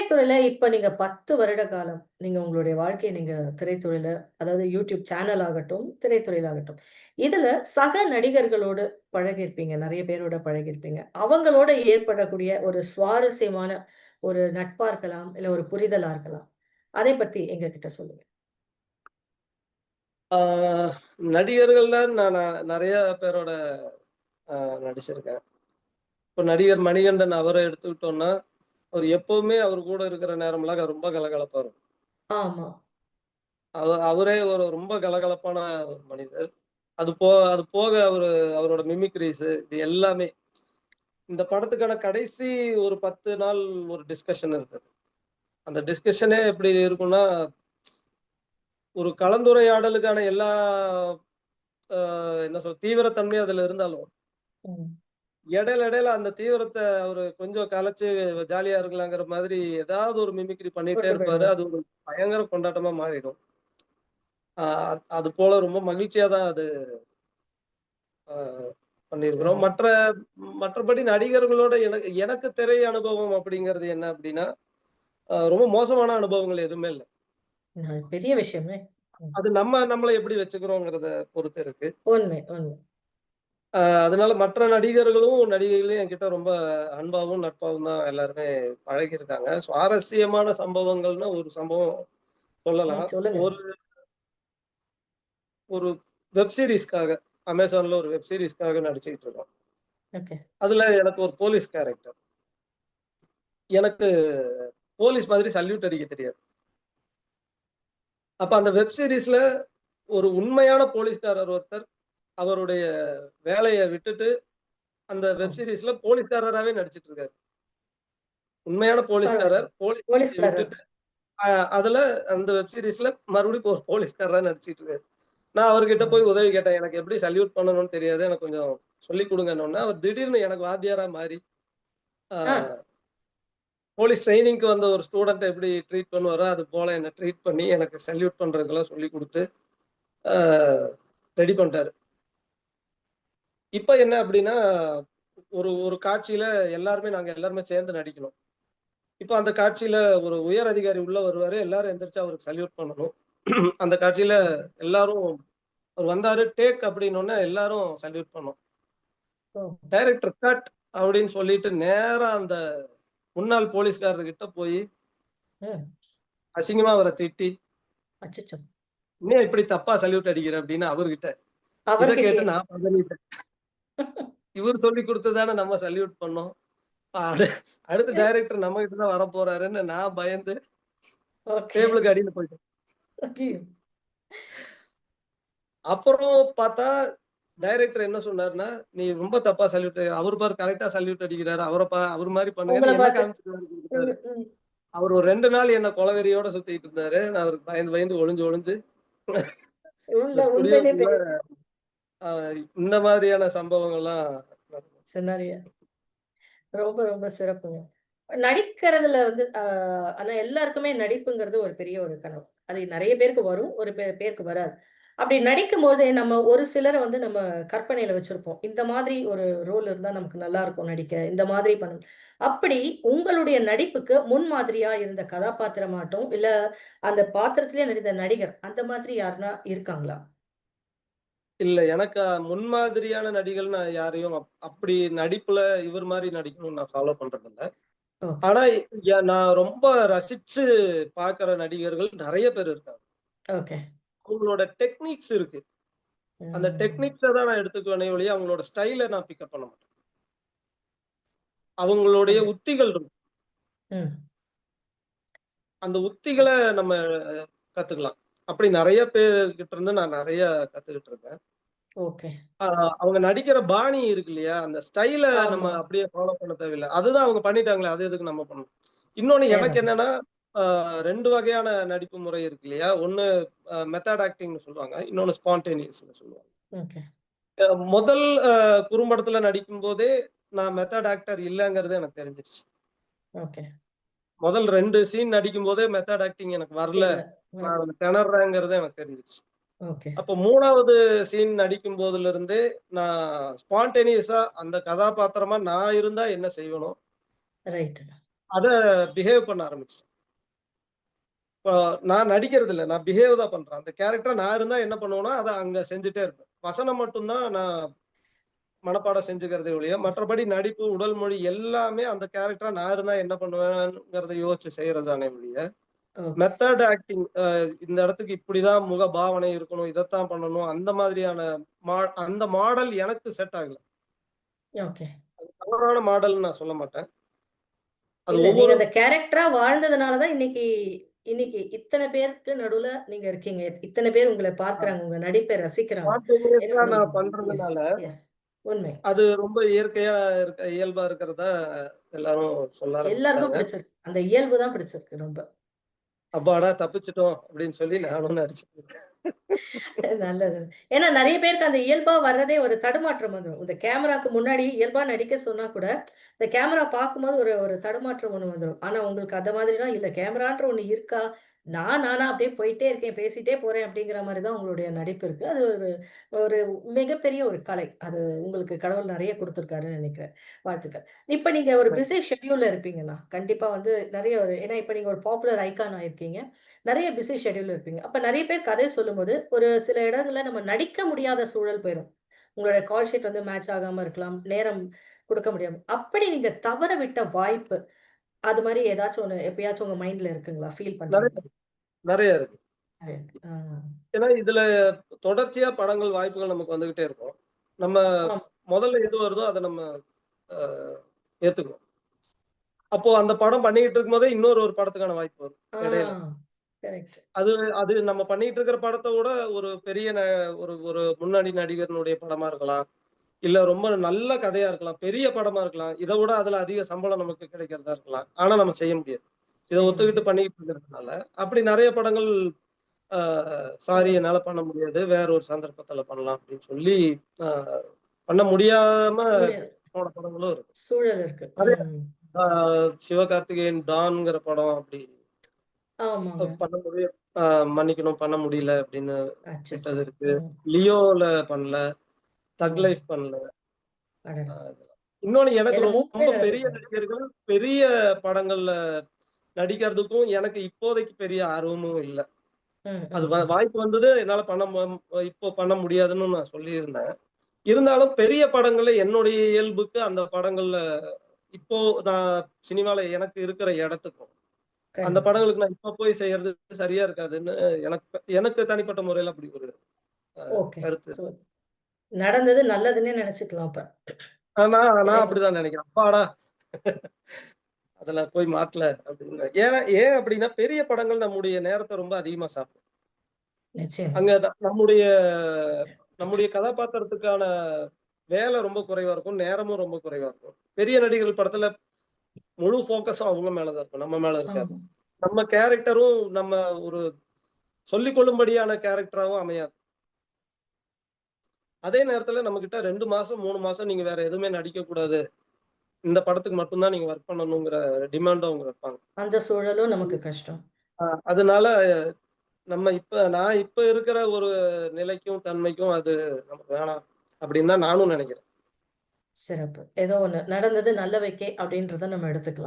திரைத்துறையில இப்ப நீங்க 10 வருட காலம், நீங்க உங்களுடைய வாழ்க்கைய நீங்க திரைத்துறையில அதாவது YouTube சேனல் ஆகட்டும், திரைத்துறையில ஆகட்டும். இதுல சக நடிகர்களோடு பழகியிருப்பீங்க. நெறைய பேரோட பழகியிருப்பீங்க. அவங்களோட ஏற்படக்கூடிய ஒரு சுவாரஸ்யமான ஒரு நட்பா இருக்கலாம், இல்ல ஒரு புரிதலா இருக்கலாம். அதை பத்தி எங்ககிட்ட சொல்லுங்க. ஆ நடிகர்கள்ல நான் நெறைய பேரோட அ நடிச்சிருக்கேன். இப்ப நடிகர் மணிகண்டன் அவர எடுத்துக்கிட்டோம்னா, அவர் எப்பவுமே அவர் கூட இருக்கிற நேரம்லாம் ரொம்ப கலகலப்பா இருக்கும். ஆமா. அவரே ஒரு ரொம்ப கலகலப்பான ஒரு மனிதர். அது போக அவரோட மிமிக்ரீஸ் இது எல்லாமே. இந்த படத்துக்கான கடைசி ஒரு 10 நாள் ஒரு டிஸ்கஷன் இருந்தது. அந்த டிஸ்கஷனே எப்படி இருக்கும்னா, ஒரு கலந்துரையாடலுக்கான எல்லா என்ன தீவிரத்தன்மை அதுல இருந்தாலும் ம். இடையில அந்த தீவிரத்த அவரு கொஞ்சம் கலைச்சு ஜாலியா இருக்கலாங்கிற மாதிரி ஏதாவது ஒரு மிமிக்ரி பண்ணிட்டே கொண்டு இருப்பாரு. போயிடுவாரு. அது ஒரு பயங்கர கொண்டாட்டமா மாறிடும். அ அது போல ரொம்ப மகிழ்ச்சியா தான் அது அ பண்ணியிருக்கிறோம். ம். மற்றபடி நடிகர்களோட எனக்கு எனக்கு திரை அனுபவம் அப்படிங்கிறது என்ன அப்படின்னா, ரொம்ப மோசமான அனுபவங்கள் எதுவுமே இல்ல. பெரிய விஷயமே. ம். அது நம்மள எப்படி வச்சுக்கிறோங்கிறத பொறுத்து இருக்கு. உண்மை, உண்மை. அதனால மற்ற நடிகர்களும், நடிகைகளும் என்கிட்ட ரொம்ப அன்பாவும், நட்பாவும் தான் எல்லாருமே பழகியிருக்காங்க. சுவாரஸ்யமான சம்பவங்கள்னா ஒரு சம்பவம் ம். சொல்லலாம். சொல்லுங்க. ஒரு ஒரு வெப் சீரிஸ்க்காக Amazonல ஒரு வெப் சீரிஸ்க்காக நடிச்சுக்கிட்டு இருக்கோம். ஓகே. அதுல எனக்கு ஒரு போலீஸ் கேரக்டர். எனக்கு போலீஸ் மாதிரி சல்யூட் அடிக்க தெரியாது. அப்ப அந்த வெப் சீரிஸ்ல ஒரு உண்மையான போலீஸ்காரர் ஒருத்தர் அவருடைய வேலைய விட்டுட்டு அந்த வெப் ம். சீரிஸ்ல போலீஸ்காரராவே நடிச்சிட்டு இருக்காரு. உண்மையான பரவால்ல. போலீஸ்காரர் போலீஸ் வேலைய போலீஸ்காரர். விட்டுட்டு அ அதுல அந்த வெப் சீரிஸ்ல மறுபடியும் ஒரு போலீஸ்காரரா நடிச்சிட்டு இருக்காரு. நான் அவர்கிட்ட ம். போய் உதவி கேட்டேன். எனக்கு எப்படி சல்யூட் பண்ணணும்னு தெரியாது. எனக்கு கொஞ்சம் சொல்லிக் குடுங்கன்னோனே, அவர் திடீர்னு எனக்கு வாத்தியாரா மாறி, ஆ ஆ. போலீஸ் ட்ரெய்னிங்க்கு வந்த ஒரு ஸ்டூடண்ட்ட எப்படி ட்ரீட் பண்ணுவாரோ, அது போல என்ன ட்ரீட் பண்ணி, எனக்கு சல்யூட் பண்றதுக்கெல்லாம் சொல்லிக் குடுத்து, ஆ ரெடி பண்ணிட்டாரு. இப்ப என்ன அப்படின்னா, ஒரு ஒரு காட்சியில நாங்க எல்லாருமே சேர்ந்து நடிக்கணும். இப்ப அந்த காட்சியில ஒரு உயர் அதிகாரி உள்ள வருவாரு. எல்லாரும் எந்திரிச்சு அவருக்கு சல்யூட் பண்ணணும். அந்த காட்சியில ஓகே. எல்லாரும் அவர் வந்தாரு, டேக் அப்படின்னோனே எல்லாரும் சல்யூட் பண்ணோம். ஓ! டைரக்டர் கட் அப்படின்னு சொல்லிட்டு நேரா அந்த முன்னாள் போலீஸ்காரர்கிட்ட போயி ம். அசிங்கமா அவர திட்டி, அச்சச்சோ! "ஏன் இப்படி தப்பா சல்யூட் அடிக்கிற?" அப்படின்னு அவர்கிட்ட. இத கேட்டு அவர்கிட்டயே. நான் பதறிட்டேன். இவரு சொல்லிக் குடுத்து தானே நம்ம சல்யூட் பண்ணோம். அடு அடுத்து டைரக்டர் நம்மகிட்ட தான் வரப்போறாருன்னு நான் பயந்து ஓகே. டேபிளுக்கு அடியில போயிட்டேன். ஐயய்யோ! அப்புறம் பார்த்தா டைரக்டர் என்ன சொன்னாருன்னா, "நீ ரொம்ப தப்பா சல்யூட் அவரு பாரு கரெக்ட்டா சல்யூட் அடிக்கிறாரு. அவரு மாரி உங்கள பண்ணுங்கன்னு" என்ன பார்த்து. காமிச்சுட்டு ம், குடுத்தாரு. ம். அவரு ஒரு 2 நாள் என்ன கொலவெறியோட சுத்திட்டு இருந்தாரு. நான் அவருக்கு பயந்து பயந்து ஒளிஞ்சு உள்ள இந்த உண்மையிலேயே ஸ்டுடியோக்குள்ள பெரிய அ இந்த மாதிரியான சம்பவங்கள்லாம் நடக்கும். சினாரியோ. ரொம்ப, ரொம்ப சிறப்புங்க. நடிக்கிறதுல வந்து ஆனா எல்லாருக்குமே நடிப்புங்கிறது ஒரு பெரிய ஒரு கனவு. அது நெறைய பேருக்கு வரும். ஒரு பேருக்கு வராது. அப்படி நடிக்கும்போதே நம்ம ஒரு சிலர வந்து நம்ம கற்பனையில வச்சிருப்போம். இந்த மாதிரி ஒரு ரோல் இருந்தா நமக்கு நல்லாருக்கும் நடிக்க. இந்த மாதிரி பண்ணணும். அப்படி உங்களுடைய நடிப்புக்கு முன்மாதிரியா இருந்த கதாபாத்திரமாட்டும், இல்ல அந்த பாத்திரத்திலே நடித்த நடிகர், அந்த மாதிரி யாருன்னா இருக்காங்களா? இல்ல எனக்கு முன்மாதிரியான நடிகர்கள் நான் யாரையும் அப்படி நடிப்புல இவர் மாரி நடிக்கணும்னு நான் ஃபாலோ பண்றதில்ல. ஓகே, ஆனா நான் ரொம்ப ரசிச்சு பார்க்கிற நடிகர்கள் நெறைய பேர் இருக்காங்க. ஓகே. அவங்களோட டெக்னிக்ஸ் இருக்கு. அந்த ம். டெக்னிக்ஸ தான் நான் எடுத்துக்குவேனே ஒழிய, அவங்களோட ஸ்டைல நான் பிக்கப் பண்ண மாட்டேன். அவங்களுடைய கண்டிப்பா. உத்திகள் இருக்கும். ம். அந்த உத்திகள நம்ம கத்துக்கலாம். அப்படி நெறைய பேர்கிட்ட இருந்து நான் நெறைய கத்துக்கிட்டு இருக்கேன். ஓகே. ஆ அவங்க நடிக்கிற பாணி இருக்கு இல்லையா? அந்த ஸ்டைல நம்ம ஆமா. அப்படியே ஃபாலோ பண்ண தேவையில்ல. அதுதான் அவங்க பண்ணிட்டாங்களே, அது எதுக்கு நம்ம பண்ணணும்? இன்னொன்னு எனக்கு அதேதான். என்னன்னா, ஆ 2 வகையான நடிப்பு முறை இருக்கு இல்லையா? ஒண்ணு மெத்தட் ஆக்டிங்ன்னு சொல்லுவாங்க. இன்னொன்னு ஸ்பான்டேனியஸ்ன்னு சொல்லுவாங்க. ஓகே, அ முதல் குறும்படத்துல நடிக்கும்போதே, நான் மெத்தட் ஆக்டர் இல்லங்கிறது எனக்கு தெரிஞ்சிருச்சு. ஓகே. முதல் 2 சீன் நடிக்கும்போதே மெத்தட் ஆக்டிங் எனக்கு வரல. இல்ல. ம். நான் திணர்றேங்கிறது எனக்கு தெரிஞ்சிருச்சு. ஓகே. அப்போ 3வது சீன் நடிக்கும் போதிலிருந்தே, நான் ஸ்பான்டேனியஸா அந்த கதாபாத்திரமா நான் இருந்தா என்ன செய்வனோ, ரைட். அத பிஹேவ் பண்ண ஆரம்பிச்சுட்டேன். இப்போ நான் நடிக்கிறது இல்ல. நான் பிஹேவ் தான் பண்றேன். அந்த கேரக்டரா நான் இருந்தா என்ன பண்ணுவேனோ, அத அங்க செஞ்சுட்டே இருப்பேன். வசனம் மட்டும் தான் நான் மனப்பாடம் செஞ்சுக்கிறதே ஒழிய, மற்றபடி நடிப்பு, உடல் மொழி எல்லாமே அந்த கேரக்டரா நான் இருந்தா என்ன பண்ணுவேன்ங்கிறத யோசிச்சு செய்றது தானே ஒழிய, ஓகே. மெத்தட் ஆக்டிங் இந்த இடத்துக்கு இப்படிதான் முக பாவனை இருக்கணும், இதத்தான் பண்ணணும், அந்த மாதிரியான மா அந்த மாடல் எனக்கு செட் ஆகல. ஓகே. தவறான மாடல்ன்னு நான் சொல்ல மாட்டேன். அது இல்ல. நீங்க ஒவ்வொரு அந்த கேரக்டரா வாழ்ந்ததுனால தான் இன்னைக்கு இன்னைக்கு இத்தன பேருக்கு நடுவுல நீங்க இருக்கீங்க. இத்தன பேர் உங்கள பார்க்குறாங்க. உங்க நடிப்பை ரசிக்கிறாங்க. ஏன்னா ஸ்பான்டேனியஸா நீங்க நான் எஸ், பண்றதுனால, எஸ். உண்மை. அது ரொம்ப இயற்கையா இயல்பா இருக்கிறதா எல்லாரும் சொல்ல எல்லாருக்கும் ஆரம்பிச்சுட்டாங்க. பிடிச்சிருக்கு. அந்த இயல்பு தான் பிடிச்சிருக்கு ரொம்ப. அப்பாடா தப்பிச்சுட்டோம் அப்படின்னு சொல்லி நானும் நடிச்சுட்டேன். நல்லது. ஏன்னா நெறைய பேருக்கு அந்த இயல்பா வர்றதே ஒரு தடுமாற்றம் வந்துரும். இந்த கேமராக்கு முன்னாடி இயல்பா நடிக்க சொன்னா கூட, இந்த கேமரா பார்க்கும்போது ஒரு ஒரு தடுமாற்றம் ஒண்ணு வந்துரும். ஆனா உங்களுக்கு அந்த மாதிரிலாம் இல்ல. கேமரான்ற ஒண்ணு இருக்கா? நானா அப்படியே போயிட்டே இருக்கேன், பேசிட்டே போறேன் அப்படிங்கிற மாரி தான் உங்களுடைய நடிப்பு இருக்கு. அது ஒரு ஒரு மிகப்பெரிய ஒரு கலை. அது உங்களுக்கு கடவுள் நெறைய குடுத்துருக்காருன்னு நெனைக்கிறேன். வாழ்த்துக்கள். இப்ப நீங்க ஒரு பிஸி ஷெட்யூல்ல இருப்பீங்கண்ணா. கண்டிப்பா வந்து நெறைய ஒரு ஏன்னா இப்ப நீங்க ஒரு பாப்புலர் ஐகான் ஆயிருக்கீங்க. நெறைய பிஸி ஷெட்யூல்ல இருப்பீங்க. அப்ப நெறைய பேர் கதை சொல்லும்போது, ஒரு சில இடங்கள்ல நம்ம நடிக்க முடியாத சூழல் போயிரும். உங்களோட கால் ஷீட் வந்து மேட்ச் ஆகாம இருக்கலாம். நேரம் குடுக்க முடியாம. அப்படி நீங்க தவற விட்ட வாய்ப்பு, அது மாரி ஏதாச்சும் ஒண்ணு எப்பயாச்சும் உங்க மைண்ட்ல இருக்குங்களா? ஃபீல் நெறைய பண்றீங்களா? நெறைய இருக்கு. நெறைய இருக்கு. ஆ. ஏன்னா இதுல தொடர்ச்சியா படங்கள், வாய்ப்புகள் நமக்கு வந்துகிட்டே இருக்கும். நம்ம ஆமா. முதல்ல எது வருதோ அத நம்ம அ ஏத்துக்கணும். அப்போ அந்த படம் பண்ணிக்கிட்டு இருக்கும்போதே இன்னொரு ஒரு படத்துக்கான வாய்ப்பு வரும் ஆ. இடையில. கரெக்ட். அது அது நம்ம பண்ணிட்டு இருக்கிற படத்த விட ஒரு பெரிய ஒரு ஒரு முன்னணி நடிகர்னுடைய படமா இருக்கலாம். இல்ல ரொம்ப நல்ல கதையா இருக்கலாம். பெரிய படமா இருக்கலாம். இத விட அதுல அதிக சம்பளம் நமக்கு கிடைக்கிறதா இருக்கலாம். ஆனா நம்ம செய்ய முடியாது. இத செய்ய ஒத்துக்கிட்டு முடியாது. பண்ணிக்கிட்டு இருக்கிறதுனால, அப்படி நெறைய படங்கள் அ சாரி ஓ! என்னால பண்ண முடியாது. வேற ஒரு சந்தர்ப்பத்துல பண்ணலாம் அப்படின்னு சொல்லி அ பண்ண முடியாம முடியாது. போன படங்களும் இருக்கு. சூழல் இருக்கு. நெறைய ம். அ சிவகார்த்திகேயன் டான்ங்கிற படம் அப்படி ஆமாங்க. பண்ண முடிய அ மன்னிக்கணும் பண்ண முடியல அப்படின்னு அச்சச்சோ! விட்டது இருக்கு. ம். லியோல பண்ணல. ஓ! தக் லைஃப் பண்ணல. அடடா! அ இன்னொன்னு எனக்கு எல்லாம் 3மே ரொம்ப நல்ல பெரிய படம். நடிகர்கள், பெரிய படங்கள்ல நடிக்கிறதுக்கும் எனக்கு இப்போதைக்கு பெரிய ஆர்வமும் இல்ல. ம், அது ம், ம். வாய்ப்பு வந்தது என்னால இப்போ பண்ண முடியாதுன்னு நான் சொல்லியிருந்தேன். இருந்தாலும் பெரிய படங்கள்ல என்னுடைய இயல்புக்கு அந்த படங்கள்ல இப்போ நான் சினிமால எனக்கு இருக்கிற இடத்துக்கும், அந்த கண்டிப்பா. படங்களுக்கு நான் இப்ப போய் செய்யறது சரியா இருக்காதுன்னு எனக்கு எனக்கு தனிப்பட்ட முறையில அப்படி ஒரு அ ஓகே. கருத்து. ஸோ நடந்தது நல்லதுன்னே நெனச்சுக்கலாம் அப்ப. ஆனா நான் இல்லைங்களா? அப்படிதான் நினைக்கிறேன். அப்பாடா! அதுல போய் மாட்டல அப்படின்னு. ஏன் அப்படின்னா, பெரிய படங்கள் நம்முடைய நேரத்த ரொம்ப அதிகமா சாப்பிடும். நிச்சயமா. அங்க நம்முடைய நம்முடைய கதாபாத்திரத்துக்கான வேலை ரொம்ப குறைவா இருக்கும். நேரமும் ரொம்ப குறைவா இருக்கும். பெரிய நடிகர்கள் படத்துல முழு ஃபோக்கஸும் அவங்க மேல தான் இருக்கும். நம்ம மேல இருக்காது. ஆமா. நம்ம கேரக்டரும் நம்ம ஒரு சொல்லிக் கொள்ளும்படியான கேரக்டராவும் அமையாது. அதே நேரத்துல நம்மகிட்ட 2 மாசம், 3 மாசம் நீங்க வேற எதுவுமே நடிக்கக்கூடாது. இந்த படத்துக்கு மட்டும் தான் நீங்க வொர்க் பண்ணணுங்கிற டிமாண்ட் அவங்க வைப்பாங்க. அந்த சூழலும் நமக்கு கஷ்டம். அதனால நான் இப்ப இருக்கிற ஒரு நிலைக்கும், தன்மைக்கும் அது நமக்கு வேணாம் அப்படின்னு தான் நானும் நினைக்கிறேன். சிறப்பு. ஏதோ ஒண்ணு நடந்தது நல்லவைக்கே அப்படின்றத நம்ம எடுத்துக்கலாம்.